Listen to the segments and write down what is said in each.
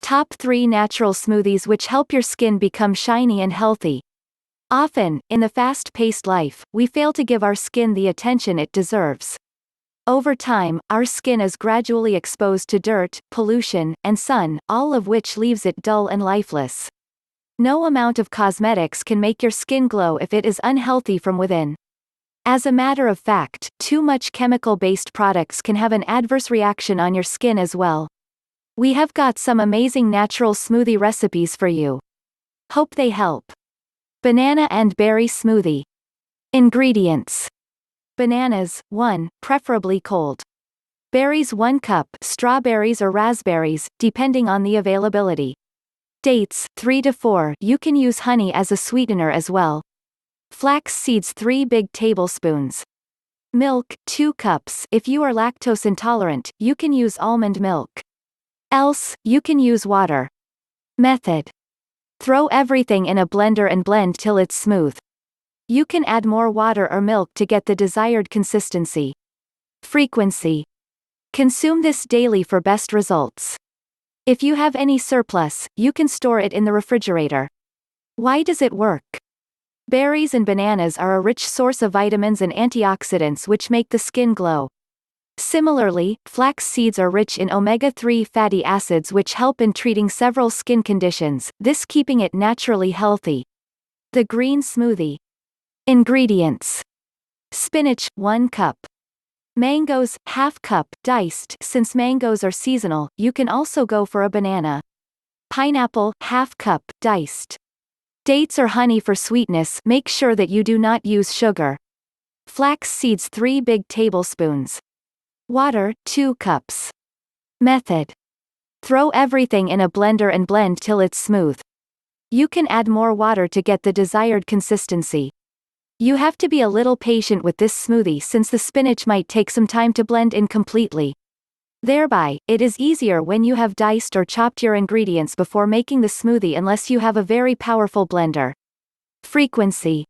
Top 3 natural smoothies which help your skin become shiny and healthy. Often, in the fast-paced life, we fail to give our skin the attention it deserves. Over time, our skin is gradually exposed to dirt, pollution, and sun, all of which leaves it dull and lifeless. No amount of cosmetics can make your skin glow if it is unhealthy from within. As a matter of fact, too much chemical-based products can have an adverse reaction on your skin as well. We have got some amazing natural smoothie recipes for you. Hope they help. Banana and berry smoothie. Ingredients. Bananas, 1, preferably cold. Berries 1 cup, strawberries or raspberries, depending on the availability. Dates, 3 to 4, you can use honey as a sweetener as well. Flax seeds 3 big tablespoons. Milk, 2 cups, if you are lactose intolerant, you can use almond milk. Else, you can use water. Method. Throw everything in a blender and blend till it's smooth. You can add more water or milk to get the desired consistency. Frequency. Consume this daily for best results. If you have any surplus, you can store it in the refrigerator. Why does it work? Berries and bananas are a rich source of vitamins and antioxidants which make the skin glow. Similarly, flax seeds are rich in omega-3 fatty acids which help in treating several skin conditions, this keeping it naturally healthy. The green smoothie. Ingredients. Spinach, 1 cup. Mangoes, ½ cup, diced, since mangoes are seasonal, you can also go for a banana. Pineapple, ½ cup, diced. Dates or honey for sweetness, make sure that you do not use sugar. Flax seeds 3 big tablespoons. Water, 2 cups. Method. Throw everything in a blender and blend till it's smooth. You can add more water to get the desired consistency. You have to be a little patient with this smoothie since the spinach might take some time to blend in completely. Thereby, it is easier when you have diced or chopped your ingredients before making the smoothie unless you have a very powerful blender. Frequency.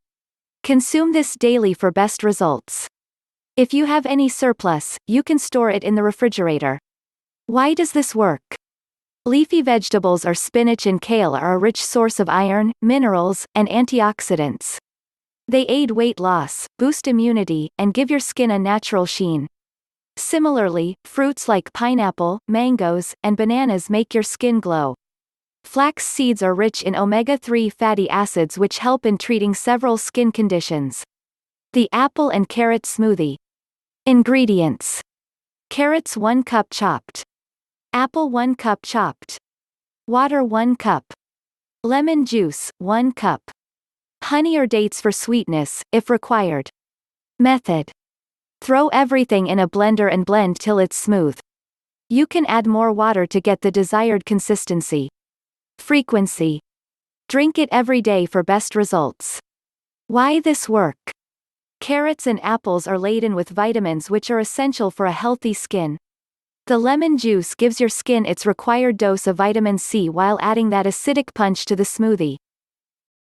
Consume this daily for best results. If you have any surplus, you can store it in the refrigerator. Why does this work? Leafy vegetables or spinach and kale are a rich source of iron, minerals, and antioxidants. They aid weight loss, boost immunity, and give your skin a natural sheen. Similarly, fruits like pineapple, mangoes, and bananas make your skin glow. Flax seeds are rich in omega-3 fatty acids which help in treating several skin conditions. The apple and carrot smoothie. Ingredients. Carrots 1 cup chopped. Apple 1 cup chopped. Water 1 cup. Lemon juice, 1 cup. Honey or dates for sweetness, if required. Method. Throw everything in a blender and blend till it's smooth. You can add more water to get the desired consistency. Frequency. Drink it every day for best results. Why this work? Carrots and apples are laden with vitamins which are essential for a healthy skin. The lemon juice gives your skin its required dose of vitamin C while adding that acidic punch to the smoothie.